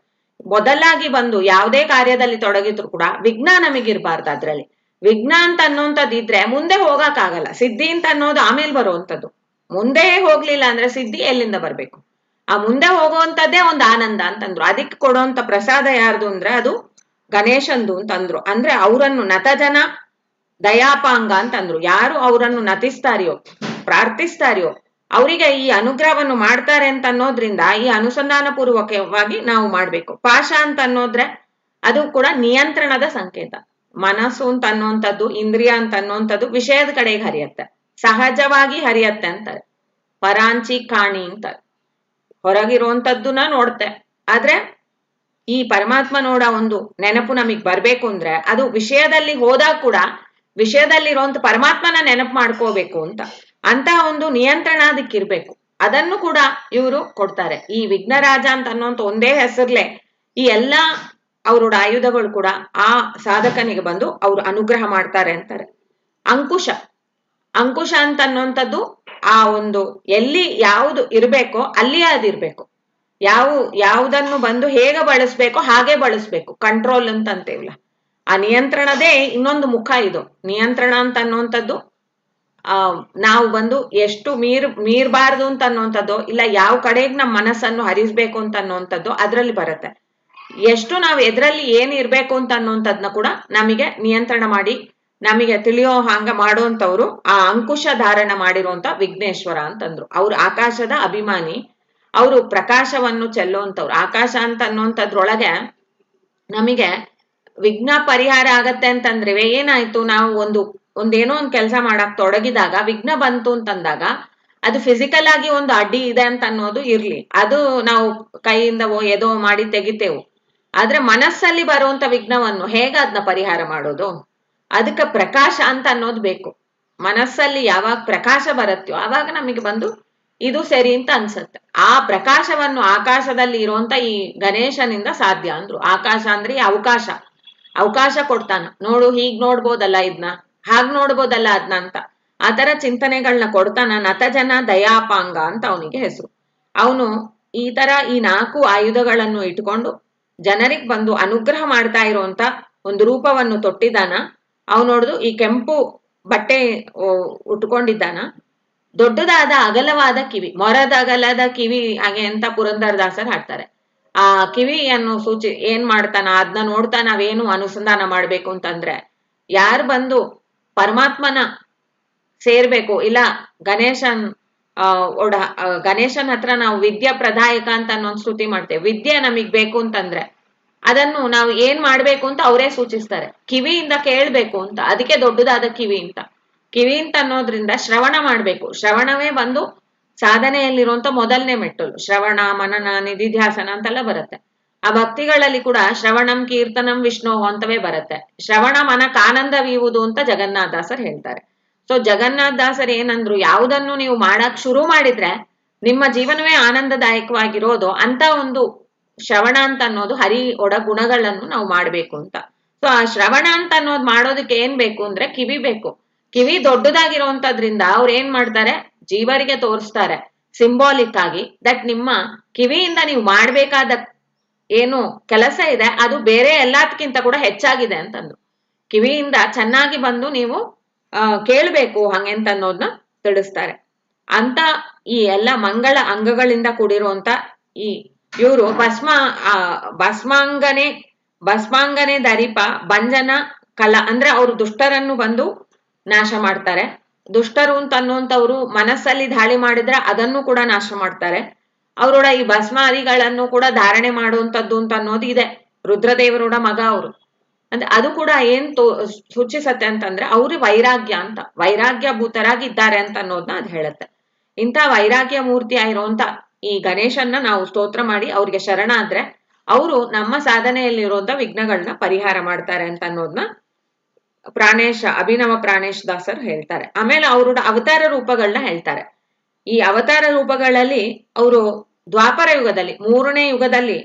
ಮೊದಲಾಗಿ ಬಂದು ಯಾವುದೇ ಕಾರ್ಯದಲ್ಲಿ ತೊಡಗಿದ್ರು ಕೂಡ ವಿಘ್ನ ನಮಗಿರ್ಬಾರ್ದು. ಅದ್ರಲ್ಲಿ ವಿಘ್ನ ಅಂತ ಅನ್ನೋಂಥದ್ದು ಇದ್ರೆ ಮುಂದೆ ಹೋಗಕ್ಕಾಗಲ್ಲ. ಸಿದ್ಧಿ ಅಂತ ಅನ್ನೋದು ಆಮೇಲೆ ಬರುವಂಥದ್ದು. ಮುಂದೆ ಹೋಗ್ಲಿಲ್ಲ ಅಂದ್ರೆ ಸಿದ್ಧಿ ಎಲ್ಲಿಂದ ಬರ್ಬೇಕು? ಆ ಮುಂದೆ ಹೋಗುವಂಥದ್ದೇ ಒಂದು ಆನಂದ ಅಂತಂದ್ರು. ಅದಕ್ಕೆ ಕೊಡುವಂತ ಪ್ರಸಾದ ಯಾರ್ದು ಅಂದ್ರೆ ಅದು ಗಣೇಶಂದು ಅಂತಂದ್ರು. ಅಂದ್ರೆ ಅವರನ್ನು ನತಜನ ದಯಾಪಾಂಗ ಅಂತಂದ್ರು. ಯಾರು ಅವರನ್ನು ನತಿಸ್ತಾರಿಯೋ ಪ್ರಾರ್ಥಿಸ್ತಾರಿಯೋ ಅವರಿಗೆ ಈ ಅನುಗ್ರಹವನ್ನು ಮಾಡ್ತಾರೆ ಅಂತ ಅನ್ನೋದ್ರಿಂದ ಈ ಅನುಸಂಧಾನ ಪೂರ್ವಕವಾಗಿ ನಾವು ಮಾಡ್ಬೇಕು. ಪಾಶ ಅಂತ ಅನ್ನೋದ್ರೆ ಅದು ಕೂಡ ನಿಯಂತ್ರಣದ ಸಂಕೇತ. ಮನಸ್ಸು ಅಂತ ಅನ್ನುವಂಥದ್ದು, ಇಂದ್ರಿಯ ಅಂತ ಅನ್ನುವಂಥದ್ದು ವಿಷಯದ ಕಡೆಗೆ ಹರಿಯತ್ತೆ, ಸಹಜವಾಗಿ ಹರಿಯತ್ತೆ ಅಂತಾರೆ. ಪರಾಂಚಿ ಕಾಣಿ ಅಂತಾರೆ. ಹೊರಗಿರುವಂತದ್ದನ್ನ ನೋಡ್ತೆ, ಆದ್ರೆ ಈ ಪರಮಾತ್ಮ ನೋಡ ಒಂದು ನೆನಪು ನಮಗ್ ಬರ್ಬೇಕು ಅಂದ್ರೆ ಅದು ವಿಷಯದಲ್ಲಿ ಹೋದಾಗ ಕೂಡ ವಿಷಯದಲ್ಲಿರುವಂತ ಪರಮಾತ್ಮನ ನೆನಪು ಮಾಡ್ಕೋಬೇಕು ಅಂತ ಒಂದು ನಿಯಂತ್ರಣ ಅದಕ್ಕಿರ್ಬೇಕು. ಅದನ್ನು ಕೂಡ ಇವರು ಕೊಡ್ತಾರೆ. ಈ ವಿಘ್ನರಾಜ ಅಂತ ಅನ್ನೋಂತ ಒಂದೇ ಹೆಸರ್ಲೆ ಈ ಎಲ್ಲಾ ಅವರೋಡ ಆಯುಧಗಳು ಕೂಡ ಆ ಸಾಧಕನಿಗೆ ಬಂದು ಅವ್ರು ಅನುಗ್ರಹ ಮಾಡ್ತಾರೆ ಅಂತಾರೆ. ಅಂಕುಶ. ಅಂಕುಶ ಅಂತ ಅನ್ನುವಂಥದ್ದು ಆ ಒಂದು ಎಲ್ಲಿ ಯಾವುದು ಇರಬೇಕೋ ಅಲ್ಲಿಯೇ ಅದಿರ್ಬೇಕು. ಯಾವುದನ್ನು ಬಂದು ಹೇಗೆ ಬಳಸ್ಬೇಕೋ ಹಾಗೆ ಬಳಸ್ಬೇಕು. ಕಂಟ್ರೋಲ್ ಅಂತ ಅಂತೇವಲ್ಲ, ಆ ನಿಯಂತ್ರಣದೇ ಇನ್ನೊಂದು ಮುಖ ಇದು. ನಿಯಂತ್ರಣ ಅಂತ ಅನ್ನುವಂಥದ್ದು ನಾವು ಬಂದು ಎಷ್ಟು ಮೀರ್ಬಾರ್ದು ಅಂತ ಅನ್ನುವಂಥದ್ದು, ಇಲ್ಲ ಯಾವ ಕಡೆಗೆ ನಮ್ಮ ಮನಸ್ಸನ್ನು ಹರಿಸ್ಬೇಕು ಅಂತ ಅನ್ನುವಂಥದ್ದು ಅದರಲ್ಲಿ ಬರುತ್ತೆ. ಎಷ್ಟು ನಾವು ಎದ್ರಲ್ಲಿ ಏನ್ ಇರ್ಬೇಕು ಅಂತ ಅನ್ನುವಂಥದ್ನ ಕೂಡ ನಮಗೆ ನಿಯಂತ್ರಣ ಮಾಡಿ ನಮಗೆ ತಿಳಿಯೋ ಹಂಗ ಮಾಡುವಂತವ್ರು ಆ ಅಂಕುಶ ಧಾರಣ ಮಾಡಿರುವಂತ ವಿಘ್ನೇಶ್ವರ ಅಂತಂದ್ರು. ಅವ್ರು ಆಕಾಶದ ಅಭಿಮಾನಿ, ಅವರು ಪ್ರಕಾಶವನ್ನು ಚೆಲ್ಲುವಂತವ್ರು. ಆಕಾಶ ಅಂತ ಅನ್ನುವಂಥದ್ರೊಳಗೆ ನಮಗೆ ವಿಘ್ನ ಪರಿಹಾರ ಆಗತ್ತೆ ಅಂತಂದ್ರೆ ಏನಾಯ್ತು, ನಾವು ಒಂದೇನೋ ಒಂದು ಕೆಲಸ ಮಾಡಕ್ ತೊಡಗಿದಾಗ ವಿಘ್ನ ಬಂತು ಅಂತಂದಾಗ ಅದು ಫಿಸಿಕಲ್ ಆಗಿ ಒಂದು ಅಡ್ಡಿ ಇದೆ ಅಂತ ಅನ್ನೋದು ಇರ್ಲಿ, ಅದು ನಾವು ಕೈಯಿಂದ ಎದೋ ಮಾಡಿ ತೆಗಿತೇವು. ಆದ್ರೆ ಮನಸ್ಸಲ್ಲಿ ಬರುವಂತ ವಿಘ್ನವನ್ನು ಹೇಗ ಅದನ್ನ ಪರಿಹಾರ ಮಾಡೋದು? ಅದಕ್ಕೆ ಪ್ರಕಾಶ ಅಂತ ಅನ್ನೋದು ಬೇಕು. ಮನಸ್ಸಲ್ಲಿ ಯಾವಾಗ ಪ್ರಕಾಶ ಬರುತ್ತೋ ಆವಾಗ ನಮಗೆ ಬಂದು ಇದು ಸರಿ ಅಂತ ಅನ್ಸತ್ತೆ. ಆ ಪ್ರಕಾಶವನ್ನು ಆಕಾಶದಲ್ಲಿ ಇರುವಂತ ಈ ಗಣೇಶನಿಂದ ಸಾಧ್ಯ ಅಂದ್ರು. ಆಕಾಶ ಅಂದ್ರೆ ಅವಕಾಶ, ಅವಕಾಶ ಕೊಡ್ತಾನ. ನೋಡು, ಹೀಗ್ ನೋಡ್ಬೋದಲ್ಲ ಇದನ್ನ, ಹಾಗ್ ನೋಡ್ಬೋದಲ್ಲ ಅದನ್ನ ಅಂತ ಆ ತರ ಚಿಂತನೆಗಳನ್ನ ಕೊಡ್ತಾನ. ನತಜನ ದಯಾಪಾಂಗ ಅಂತ ಅವನಿಗೆ ಹೆಸರು. ಅವನು ಈ ತರ ಈ 4 ಆಯುಧಗಳನ್ನು ಇಟ್ಕೊಂಡು ಜನರಿಗೆ ಬಂದು ಅನುಗ್ರಹ ಮಾಡ್ತಾ ಇರುವಂತ ಒಂದು ರೂಪವನ್ನು ತೊಟ್ಟಿದ್ದಾನ. ನೋಡುದು ಈ ಕೆಂಪು ಬಟ್ಟೆ ಉಟ್ಕೊಂಡಿದ್ದಾನ. ದೊಡ್ಡದಾದ ಅಗಲವಾದ ಕಿವಿ, ಮೊರದ ಅಗಲದ ಕಿವಿ ಹಾಗೆ ಅಂತ ಪುರಂದರದಾಸರು ಹಾಡ್ತಾರೆ. ಆ ಕಿವಿಯನ್ನು ಏನ್ ಮಾಡ್ತಾನ ಅದನ್ನ ನೋಡ್ತಾ ನಾವೇನು ಅನುಸಂಧಾನ ಮಾಡ್ಬೇಕು ಅಂತಂದ್ರೆ, ಯಾರು ಬಂದು ಪರಮಾತ್ಮನ ಸೇರ್ಬೇಕು, ಇಲ್ಲ ಗಣೇಶನ್ ಗಣೇಶನ್ ಹತ್ರ ನಾವು ವಿದ್ಯಾ ಪ್ರದಾಯಕ ಅಂತ ಅನ್ನೊಂದು ಸ್ತುತಿ ಮಾಡ್ತೇವೆ. ವಿದ್ಯೆ ನಮಗ್ ಬೇಕು ಅಂತಂದ್ರೆ ಅದನ್ನು ನಾವು ಏನ್ ಮಾಡ್ಬೇಕು ಅಂತ ಅವರೇ ಸೂಚಿಸ್ತಾರೆ. ಕಿವಿಯಿಂದ ಕೇಳ್ಬೇಕು ಅಂತ, ಅದಕ್ಕೆ ದೊಡ್ಡದಾದ ಕಿವಿ ಅಂತ. ಕಿವಿ ಅಂತ ಅನ್ನೋದ್ರಿಂದ ಶ್ರವಣ ಮಾಡ್ಬೇಕು. ಶ್ರವಣವೇ ಬಂದು ಸಾಧನೆಯಲ್ಲಿರುವಂತ ಮೊದಲನೇ ಮೆಟ್ಟಲು. ಶ್ರವಣ, ಮನನ, ನಿಧಿಧ್ಯಾಸನ ಅಂತೆಲ್ಲ ಬರುತ್ತೆ. ಆ ಭಕ್ತಿಗಳಲ್ಲಿ ಕೂಡ ಶ್ರವಣಂ ಕೀರ್ತನಂ ವಿಷ್ಣು ಅಂತವೇ ಬರುತ್ತೆ. ಶ್ರವಣ ಮನಕ್ಕೆ ಆನಂದವೀವುದು ಅಂತ ಜಗನ್ನಾಥದಾಸರು ಹೇಳ್ತಾರೆ. ಸೊ ಜಗನ್ನಾಥದಾಸರು ಏನಂದ್ರು, ಯಾವುದನ್ನು ನೀವು ಮಾಡಕ್ ಶುರು ಮಾಡಿದ್ರೆ ನಿಮ್ಮ ಜೀವನವೇ ಆನಂದದಾಯಕವಾಗಿರೋದು ಅಂತ ಒಂದು ಶ್ರವಣ ಅಂತ ಅನ್ನೋದು ಹರಿ ಒಡ ಗುಣಗಳನ್ನು ನಾವು ಮಾಡ್ಬೇಕು ಅಂತ. ಸೊ ಆ ಶ್ರವಣ ಅಂತ ಅನ್ನೋದು ಮಾಡೋದಕ್ಕೆ ಏನ್ ಬೇಕು ಅಂದ್ರೆ ಕಿವಿ ಬೇಕು. ಕಿವಿ ದೊಡ್ಡದಾಗಿರುವಂತದ್ರಿಂದ ಅವ್ರು ಏನ್ ಮಾಡ್ತಾರೆ, ಜೀವರಿಗೆ ತೋರಿಸ್ತಾರೆ ಸಿಂಬಾಲಿಕ್ ಆಗಿ ದಟ್ ನಿಮ್ಮ ಕಿವಿಯಿಂದ ನೀವು ಮಾಡ್ಬೇಕಾದ ಏನು ಕೆಲಸ ಇದೆ ಅದು ಬೇರೆ ಎಲ್ಲದಕ್ಕಿಂತ ಕೂಡ ಹೆಚ್ಚಾಗಿದೆ ಅಂತಂದು. ಕಿವಿಯಿಂದ ಚೆನ್ನಾಗಿ ಬಂದು ನೀವು ಕೇಳ್ಬೇಕು ಹಂಗೆಂತ ಅನ್ನೋದನ್ನ ತಿಳಿಸ್ತಾರೆ. ಅಂತ ಈ ಎಲ್ಲ ಮಂಗಳ ಅಂಗಗಳಿಂದ ಕೂಡಿರುವಂತ ಈ ಇವರು ಭಸ್ಮಾಂಗನೆ ದರಿಪ ಭಂಜನ ಕಲಾ ಅಂದ್ರೆ ಅವರು ದುಷ್ಟರನ್ನು ಬಂದು ನಾಶ ಮಾಡ್ತಾರೆ. ದುಷ್ಟರು ಅಂತ ಅನ್ನುವಂಥವ್ರು ಮನಸ್ಸಲ್ಲಿ ದಾಳಿ ಮಾಡಿದ್ರೆ ಅದನ್ನು ಕೂಡ ನಾಶ ಮಾಡ್ತಾರೆ. ಅವರೋಡ ಈ ಭಸ್ಮಾದಿಗಳನ್ನು ಕೂಡ ಧಾರಣೆ ಮಾಡುವಂಥದ್ದು ಅಂತ ಅನ್ನೋದು ಇದೆ. ರುದ್ರದೇವರೋಡ ಮಗ ಅವರು ಅಂದ್ರೆ ಅದು ಕೂಡ ಏನ್ ಸೂಚಿಸತ್ತೆ ಅಂತಂದ್ರೆ ಅವ್ರು ವೈರಾಗ್ಯ ಅಂತ, ವೈರಾಗ್ಯ ಭೂತರಾಗಿದ್ದಾರೆ ಅಂತ ಅನ್ನೋದನ್ನ ಅದು ಹೇಳುತ್ತೆ. ಇಂಥ ವೈರಾಗ್ಯ ಮೂರ್ತಿ ಆಗಿರುವಂತ ಈ ಗಣೇಶನ್ನ ನಾವು ಸ್ತೋತ್ರ ಮಾಡಿ ಅವ್ರಿಗೆ ಶರಣ ಆದ್ರೆ ಅವರು ನಮ್ಮ ಸಾಧನೆಯಲ್ಲಿರುವಂತ ವಿಘ್ನಗಳನ್ನ ಪರಿಹಾರ ಮಾಡ್ತಾರೆ ಅಂತ ಅನ್ನೋದನ್ನ ಅಭಿನವ ಪ್ರಾಣೇಶ್ ದಾಸರು ಹೇಳ್ತಾರೆ. ಆಮೇಲೆ ಅವರ ಅವತಾರ ರೂಪಗಳನ್ನ ಹೇಳ್ತಾರೆ. ಈ ಅವತಾರ ರೂಪಗಳಲ್ಲಿ ಅವರು ದ್ವಾಪರ ಯುಗದಲ್ಲಿ 3ನೇ ಯುಗದಲ್ಲಿ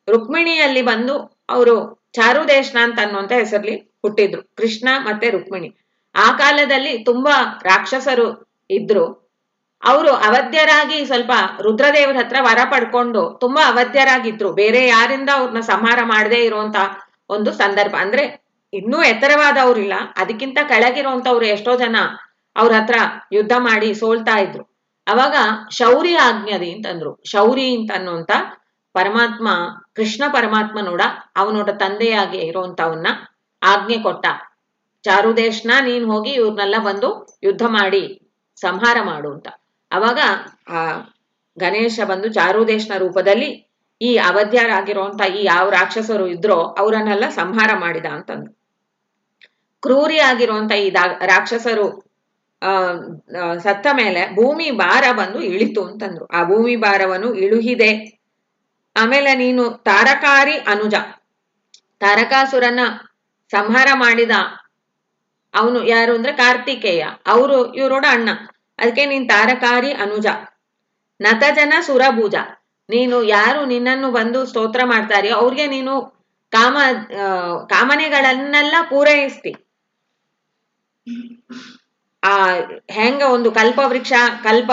ರುಕ್ಮಿಣಿಯಲ್ಲಿ ಬಂದು ಅವರು ಚಾರುದೇಶನ ಅಂತ ಅನ್ನುವಂತ ಹೆಸರಲ್ಲಿ ಹುಟ್ಟಿದ್ರು. ಕೃಷ್ಣ ಮತ್ತೆ ರುಕ್ಮಿಣಿ. ಆ ಕಾಲದಲ್ಲಿ ತುಂಬಾ ರಾಕ್ಷಸರು ಇದ್ರು. ಅವರು ಅವಧ್ಯರಾಗಿ ಸ್ವಲ್ಪ ರುದ್ರದೇವರ ಹತ್ರ ವರ ಪಡ್ಕೊಂಡು ತುಂಬಾ ಅವಧ್ಯರಾಗಿದ್ರು. ಬೇರೆ ಯಾರಿಂದ ಅವ್ರನ್ನ ಸಂಹಾರ ಮಾಡದೇ ಇರುವಂತ ಒಂದು ಸಂದರ್ಭ. ಅಂದ್ರೆ ಇನ್ನೂ ಎತ್ತರವಾದವ್ರಿಲ್ಲ, ಅದಕ್ಕಿಂತ ಕೆಳಗಿರುವಂತವ್ರು ಎಷ್ಟೋ ಜನ ಅವ್ರ ಹತ್ರ ಯುದ್ಧ ಮಾಡಿ ಸೋಲ್ತಾ ಇದ್ರು. ಅವಾಗ ಶೌರ್ಯ ಆಜ್ಞದಿ ಅಂತಂದ್ರು. ಶೌರಿ ಅಂತ ಅನ್ನುವಂತ ಪರಮಾತ್ಮ, ಕೃಷ್ಣ ಪರಮಾತ್ಮ ನೋಡ ಅವನೋಡ ತಂದೆಯಾಗಿ ಇರುವಂತವನ್ನ ಆಜ್ಞೆ ಕೊಟ್ಟ, ಚಾರುದೇಶನ ನೀನ್ ಹೋಗಿ ಇವ್ರನ್ನೆಲ್ಲ ಬಂದು ಯುದ್ಧ ಮಾಡಿ ಸಂಹಾರ ಮಾಡು ಅಂತ. ಅವಾಗ ಆ ಗಣೇಶ ಬಂದು ಚಾರುದೇಶನ ರೂಪದಲ್ಲಿ ಈ ಅವಧ್ಯರಾಗಿರುವಂತ ಈ ಯಾವ ರಾಕ್ಷಸರು ಇದ್ರೋ ಅವರನ್ನೆಲ್ಲ ಸಂಹಾರ ಮಾಡಿದ ಅಂತಂದ್ರು. ಕ್ರೂರಿ ಆಗಿರುವಂತ ಈ ರಾಕ್ಷಸರು ಸತ್ತ ಮೇಲೆ ಭೂಮಿ ಭಾರ ಬಂದು ಇಳಿತು ಅಂತಂದ್ರು. ಆ ಭೂಮಿ ಭಾರವನ್ನು ಇಳುಹಿದೆ. ಆಮೇಲೆ ನೀನು ತಾರಕಾರಿ ಅನುಜ, ತಾರಕಾಸುರನ ಸಂಹಾರ ಮಾಡಿದ ಅವನು ಯಾರು ಅಂದ್ರೆ ಕಾರ್ತಿಕೇಯ, ಇವರೋಡ ಅಣ್ಣ. ಅದಕ್ಕೆ ನೀನ್ ತಾರಕಾರಿ ಅನುಜ. ನತಜನ ಸುರಭುಜ, ನೀನು ಯಾರು ನಿನ್ನನ್ನು ಬಂದು ಸ್ತೋತ್ರ ಮಾಡ್ತಾರಿ ಅವ್ರಿಗೆ ನೀನು ಕಾಮನೆಗಳನ್ನೆಲ್ಲ ಪೂರೈಸ್ತಿ. ಆ ಹೆಂಗ ಒಂದು ಕಲ್ಪವೃಕ್ಷ ಕಲ್ಪ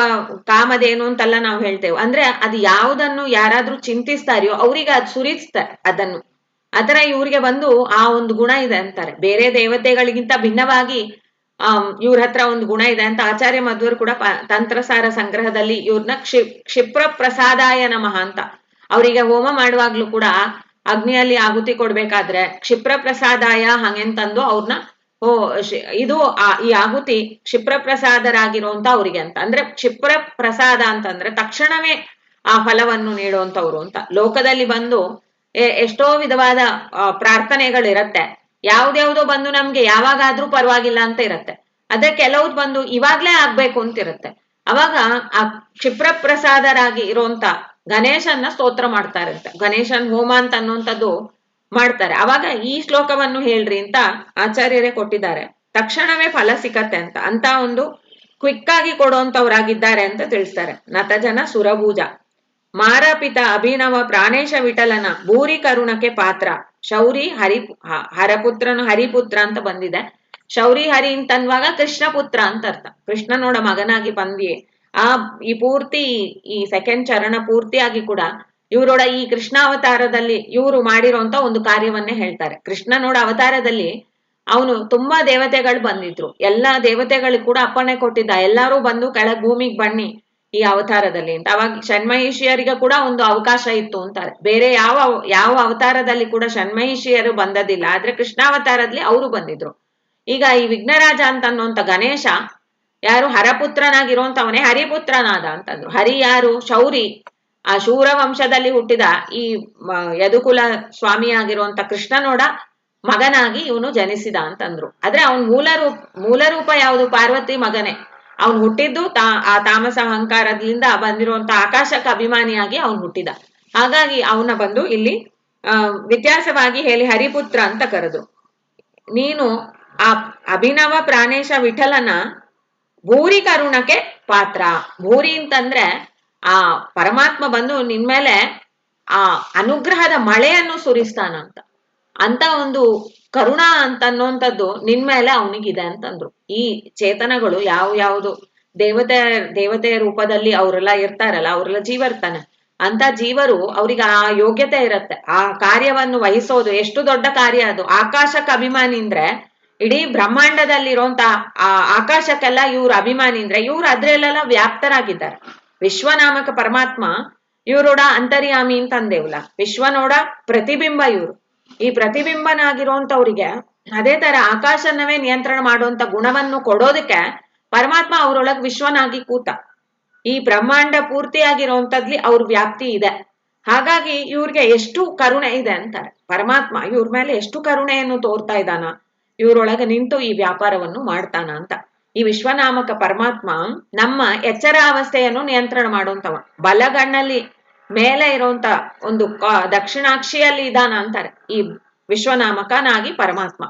ಕಾಮಧೇನು ಅಂತೆಲ್ಲ ನಾವು ಹೇಳ್ತೇವೆ. ಅಂದ್ರೆ ಅದು ಯಾವುದನ್ನು ಯಾರಾದ್ರೂ ಚಿಂತಿಸ್ತಾರೆಯೋ ಅವ್ರಿಗೆ ಅದು ಸುರಿಸ್ತಾರೆ ಅದನ್ನು. ಆತರ ಇವ್ರಿಗೆ ಬಂದು ಆ ಒಂದು ಗುಣ ಇದೆ ಅಂತಾರೆ. ಬೇರೆ ದೇವತೆಗಳಿಗಿಂತ ಭಿನ್ನವಾಗಿ ಇವ್ರ ಹತ್ರ ಒಂದು ಗುಣ ಇದೆ ಅಂತ ಆಚಾರ್ಯ ಮಧ್ವರು ಕೂಡ ತಂತ್ರಸಾರ ಸಂಗ್ರಹದಲ್ಲಿ ಇವ್ರನ್ನ ಕ್ಷಿಪ್ರ ಪ್ರಸಾದಾಯ ನಮಃ ಅಂತ, ಅವರಿಗೆ ಹೋಮ ಮಾಡುವಾಗ್ಲೂ ಕೂಡ ಅಗ್ನಿಯಲ್ಲಿ ಆಹುತಿ ಕೊಡ್ಬೇಕಾದ್ರೆ ಕ್ಷಿಪ್ರ ಪ್ರಸಾದಾಯ ಹಂಗೆಂತಂದು ಅವ್ರನ್ನ ಇದು ಈ ಆಹುತಿ ಕ್ಷಿಪ್ರ ಪ್ರಸಾದರಾಗಿರುವಂತ ಅವ್ರಿಗೆ ಅಂತ. ಅಂದ್ರೆ ಕ್ಷಿಪ್ರ ಪ್ರಸಾದ ಅಂತಂದ್ರೆ ತಕ್ಷಣವೇ ಆ ಫಲವನ್ನು ನೀಡುವಂತವ್ರು ಅಂತ. ಲೋಕದಲ್ಲಿ ಬಂದು ಎಷ್ಟೋ ವಿಧವಾದ ಪ್ರಾರ್ಥನೆಗಳಿರತ್ತೆ, ಯಾವ್ದ್ಯಾವ್ದೋ ಬಂದು ನಮ್ಗೆ ಯಾವಾಗಾದ್ರೂ ಪರವಾಗಿಲ್ಲ ಅಂತ ಇರತ್ತೆ. ಅದೇ ಕೆಲವ್ದು ಬಂದು ಇವಾಗ್ಲೇ ಆಗ್ಬೇಕು ಅಂತ ಇರತ್ತೆ. ಅವಾಗ ಆ ಕ್ಷಿಪ್ರ ಪ್ರಸಾದರಾಗಿ ಇರುವಂತ ಗಣೇಶನ್ನ ಸ್ತೋತ್ರ ಮಾಡ್ತಾರಂತೆ. ಗಣೇಶನ್ ಹೋಮ ಅಂತ ಅನ್ನುವಂಥದ್ದು ಮಾಡ್ತಾರೆ. ಅವಾಗ ಈ ಶ್ಲೋಕವನ್ನು ಹೇಳ್ರಿ ಅಂತ ಆಚಾರ್ಯರೇ ಕೊಟ್ಟಿದ್ದಾರೆ. ತಕ್ಷಣವೇ ಫಲ ಸಿಕ್ಕತ್ತೆ ಅಂತ ಒಂದು ಕ್ವಿಕ್ ಆಗಿ ಕೊಡುವಂತವ್ರಾಗಿದ್ದಾರೆ ಅಂತ ತಿಳಿಸ್ತಾರೆ. ನತಜನ ಸುರಭೂಜ ಮಾರಪಿತ ಅಭಿನವ ಪ್ರಾಣೇಶ ವಿಠಲನ ಭೂರಿ ಕರುಣಕ್ಕೆ ಪಾತ್ರ ಶೌರಿ ಹರಪುತ್ರನು ಹರಿಪುತ್ರ ಅಂತ ಬಂದಿದೆ. ಶೌರಿ ಹರಿ ಅಂತನ್ನುವಾಗ ಕೃಷ್ಣ ಪುತ್ರ ಅಂತ ಅರ್ಥ. ಕೃಷ್ಣನೋಡ ಮಗನಾಗಿ ಬಂದಿ ಈ ಪೂರ್ತಿ ಈ ಸೆಕೆಂಡ್ ಚರಣ ಪೂರ್ತಿಯಾಗಿ ಕೂಡ ಇವರೋಡ ಈ ಕೃಷ್ಣಾವತಾರದಲ್ಲಿ ಇವರು ಮಾಡಿರೋಂತ ಒಂದು ಕಾರ್ಯವನ್ನೇ ಹೇಳ್ತಾರೆ. ಕೃಷ್ಣನೋಡ ಅವತಾರದಲ್ಲಿ ಅವನು ತುಂಬಾ ದೇವತೆಗಳು ಬಂದಿದ್ರು, ಎಲ್ಲಾ ದೇವತೆಗಳಿಗೆ ಕೂಡ ಅಪ್ಪಣೆ ಕೊಟ್ಟಿದ್ದ, ಎಲ್ಲಾರು ಬಂದು ಕೆಳಗ್ ಭೂಮಿಗೆ ಬನ್ನಿ ಈ ಅವತಾರದಲ್ಲಿ ಅಂತ. ಅವಾಗ ಷಣ್ಮಹಿಷಿಯರಿಗೆ ಕೂಡ ಒಂದು ಅವಕಾಶ ಇತ್ತು ಅಂತಾರೆ. ಬೇರೆ ಯಾವ ಅವತಾರದಲ್ಲಿ ಕೂಡ ಷಣ್ಮಹಿಷಿಯರು ಬಂದದಿಲ್ಲ, ಆದ್ರೆ ಕೃಷ್ಣಾವತಾರದಲ್ಲಿ ಅವರು ಬಂದಿದ್ರು. ಈಗ ಈ ವಿಘ್ನರಾಜ ಅಂತ ಅನ್ನುವಂತ ಗಣೇಶ ಯಾರು ಹರಪುತ್ರನಾಗಿರುವಂತವನೇ ಹರಿಪುತ್ರನಾದ ಅಂತಂದ್ರು. ಹರಿ ಯಾರು? ಶೌರಿ, ಆ ಶೂರ ವಂಶದಲ್ಲಿ ಹುಟ್ಟಿದ ಈ ಯದುಕುಲ ಸ್ವಾಮಿಯಾಗಿರುವಂತ ಕೃಷ್ಣನೋಡ ಮಗನಾಗಿ ಇವನು ಜನಿಸಿದ ಅಂತಂದ್ರು. ಆದ್ರೆ ಅವನ್ ಮೂಲ ರೂಪ ಯಾವುದು? ಪಾರ್ವತಿ ಮಗನೇ. ಅವನು ಹುಟ್ಟಿದ್ದು ಆ ತಾಮಸ ಅಹಂಕಾರದಿಂದ ಬಂದಿರುವಂತ ಆಕಾಶಕ್ಕೆ ಅಭಿಮಾನಿಯಾಗಿ ಅವನು ಹುಟ್ಟಿದ. ಹಾಗಾಗಿ ಅವನ ಬಂದು ಇಲ್ಲಿ ವ್ಯತ್ಯಾಸವಾಗಿ ಹೇಳಿ ಹರಿಪುತ್ರ ಅಂತ ಕರೆದು. ನೀನು ಆ ಅಭಿನವ ಪ್ರಾಣೇಶ ವಿಠಲನ ಭೂರಿ ಕರುಣಕ್ಕೆ ಪಾತ್ರ. ಭೂರಿ ಅಂತಂದ್ರೆ ಆ ಪರಮಾತ್ಮ ಬಂದು ನಿನ್ಮೇಲೆ ಆ ಅನುಗ್ರಹದ ಮಳೆಯನ್ನು ಸುರಿಸ್ತಾನಂತ. ಅಂತ ಒಂದು ಕರುಣ ಅಂತ ಅನ್ನುವಂಥದ್ದು ನಿನ್ಮೇಲೆ ಅವನಿಗಿದೆ ಅಂತಂದ್ರು. ಈ ಚೇತನಗಳು ಯಾವುದು ದೇವತೆಯ ರೂಪದಲ್ಲಿ ಅವರೆಲ್ಲ ಇರ್ತಾರಲ್ಲ, ಅವರೆಲ್ಲ ಜೀವ ಇರ್ತಾನೆ. ಅಂತ ಜೀವರು ಅವ್ರಿಗೆ ಆ ಯೋಗ್ಯತೆ ಇರತ್ತೆ ಆ ಕಾರ್ಯವನ್ನು ವಹಿಸೋದು. ಎಷ್ಟು ದೊಡ್ಡ ಕಾರ್ಯ ಅದು! ಆಕಾಶಕ್ಕೆ ಅಭಿಮಾನಿ ಅಂದ್ರೆ ಇಡೀ ಬ್ರಹ್ಮಾಂಡದಲ್ಲಿರುವಂತ ಆ ಆಕಾಶಕ್ಕೆಲ್ಲ ಇವ್ರು ಅಭಿಮಾನಿ ಅಂದ್ರೆ ಇವ್ರು ಅದ್ರಲ್ಲೆಲ್ಲ ವ್ಯಾಪ್ತರಾಗಿದ್ದಾರೆ. ವಿಶ್ವನಾಮಕ ಪರಮಾತ್ಮ ಇವರೋಡ ಅಂತರ್ಯಾಮಿ ಅಂತ ಅಂದೇವಲ್ಲ, ವಿಶ್ವನೋಡ ಪ್ರತಿಬಿಂಬ ಇವರು. ಈ ಪ್ರತಿಬಿಂಬನಾಗಿರುವಂತವ್ರಿಗೆ ಅದೇ ತರ ಆಕಾಶನವೇ ನಿಯಂತ್ರಣ ಮಾಡುವಂತ ಗುಣವನ್ನು ಕೊಡೋದಕ್ಕೆ ಪರಮಾತ್ಮ ಅವರೊಳಗ್ ವಿಶ್ವನಾಗಿ ಕೂತ. ಈ ಬ್ರಹ್ಮಾಂಡ ಪೂರ್ತಿಯಾಗಿರುವಂತದ್ಲಿ ಅವ್ರ ವ್ಯಾಪ್ತಿ ಇದೆ. ಹಾಗಾಗಿ ಇವ್ರಿಗೆ ಎಷ್ಟು ಕರುಣೆ ಇದೆ ಅಂತಾರೆ. ಪರಮಾತ್ಮ ಇವ್ರ ಮೇಲೆ ಎಷ್ಟು ಕರುಣೆಯನ್ನು ತೋರ್ತಾ ಇದ್ದಾನ, ಇವರೊಳಗೆ ನಿಂತು ಈ ವ್ಯಾಪಾರವನ್ನು ಮಾಡ್ತಾನ ಅಂತ. ಈ ವಿಶ್ವನಾಮಕ ಪರಮಾತ್ಮ ನಮ್ಮ ಎಚ್ಚರ ಅವಸ್ಥೆಯನ್ನು ನಿಯಂತ್ರಣ ಮಾಡುವಂತವ. ಬಲಗಣ್ಣಲ್ಲಿ ಮೇಲೆ ಇರುವಂತ ಒಂದು ದಕ್ಷಿಣಾಕ್ಷಿಯಲ್ಲಿ ಇದಾನ ಅಂತಾರೆ ಈ ವಿಶ್ವನಾಮಕನಾಗಿ ಪರಮಾತ್ಮ.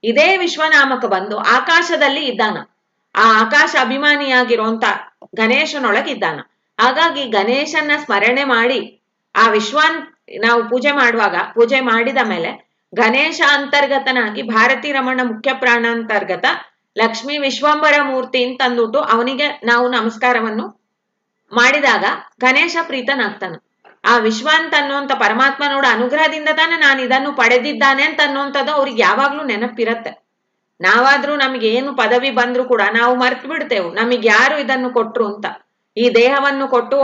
ಇದೇ ವಿಶ್ವನಾಮಕ ಬಂದು ಆಕಾಶದಲ್ಲಿ ಇದ್ದಾನ. ಆ ಆಕಾಶ ಅಭಿಮಾನಿಯಾಗಿರುವಂತ ಗಣೇಶನೊಳಗಿದ್ದಾನ. ಹಾಗಾಗಿ ಗಣೇಶನ ಸ್ಮರಣೆ ಮಾಡಿ ಆ ನಾವು ಪೂಜೆ ಮಾಡುವಾಗ ಪೂಜೆ ಮಾಡಿದ ಮೇಲೆ ಗಣೇಶ ಅಂತರ್ಗತನಾಗಿ ಭಾರತೀ ರಮಣ ಮುಖ್ಯ ಪ್ರಾಣಾಂತರ್ಗತ ಲಕ್ಷ್ಮೀ ವಿಶ್ವಂಬರ ಮೂರ್ತಿ ಅಂತ ಅಂದ್ಬಿಟ್ಟು ಅವನಿಗೆ ನಾವು ನಮಸ್ಕಾರವನ್ನು ಮಾಡಿದಾಗ ಗಣೇಶ ಪ್ರೀತನಾಗ್ತಾನೆ. ಆ ವಿಶ್ವಾಂತ ಅನ್ನುವಂಥ ಪರಮಾತ್ಮನೋಡ ಅನುಗ್ರಹದಿಂದ ತಾನೇ ನಾನು ಇದನ್ನು ಪಡೆದಿದ್ದಾನೆ ಅಂತ ಅನ್ನುವಂಥದ್ದು ಅವ್ರಿಗೆ ಯಾವಾಗ್ಲೂ ನೆನಪಿರತ್ತೆ. ನಾವಾದ್ರೂ ನಮ್ಗೆ ಏನು ಪದವಿ ಬಂದ್ರು ಕೂಡ ನಾವು ಮರ್ತು ಬಿಡ್ತೇವೆ ನಮಗೆ ಯಾರು ಇದನ್ನು ಕೊಟ್ರು ಅಂತ. ಈ ದೇಹವನ್ನು ಕೊಟ್ಟು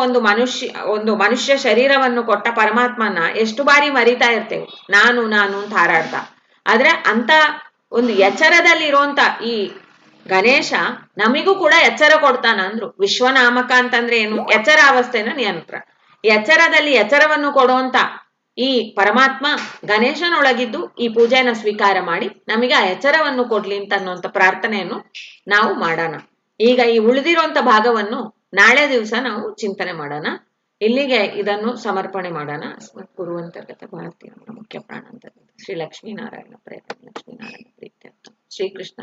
ಒಂದು ಮನುಷ್ಯ ಶರೀರವನ್ನು ಕೊಟ್ಟ ಪರಮಾತ್ಮನ ಎಷ್ಟು ಬಾರಿ ಮರಿತಾ ಇರ್ತೇವೆ, ನಾನು ಅಂತ ಹಾರಾಡ್ತಾ. ಆದ್ರೆ ಅಂತ ಒಂದು ಎಚ್ಚರದಲ್ಲಿ ಇರುವಂತ ಈ ಗಣೇಶ ನಮಿಗೂ ಕೂಡ ಎಚ್ಚರ ಕೊಡ್ತಾನ ಅಂದ್ರು. ವಿಶ್ವನಾಮಕ ಅಂತಂದ್ರೆ ಏನು? ಎಚ್ಚರ ಅವಸ್ಥೆನ ನಿಯಂತ್ರ. ಎಚ್ಚರದಲ್ಲಿ ಎಚ್ಚರವನ್ನು ಕೊಡುವಂತ ಈ ಪರಮಾತ್ಮ ಗಣೇಶನೊಳಗಿದ್ದು ಈ ಪೂಜೆನ ಸ್ವೀಕಾರ ಮಾಡಿ ನಮಗೆ ಆ ಎಚ್ಚರವನ್ನು ಕೊಡ್ಲಿ ಅಂತ ಅನ್ನುವಂಥ ಪ್ರಾರ್ಥನೆಯನ್ನು ನಾವು ಮಾಡೋಣ. ಈಗ ಈ ಉಳಿದಿರುವಂತ ಭಾಗವನ್ನು ನಾಳೆ ದಿವಸ ನಾವು ಚಿಂತನೆ ಮಾಡೋಣ. ಇಲ್ಲಿಗೆ ಇದನ್ನು ಸಮರ್ಪಣೆ ಮಾಡೋಣ. ಅಸ್ಮತ್ ಗುರುವಂತರ್ಗತ ಭಾರತೀಯ ಮುಖ್ಯ ಪ್ರಾಣಾಂತರ್ಗತ ಶ್ರೀ ಲಕ್ಷ್ಮೀನಾರಾಯಣ ಪ್ರಯತ್ನ ಲಕ್ಷ್ಮೀನಾರಾಯಣ ಪ್ರೀತ್ಯರ್ಥ ಶ್ರೀಕೃಷ್ಣ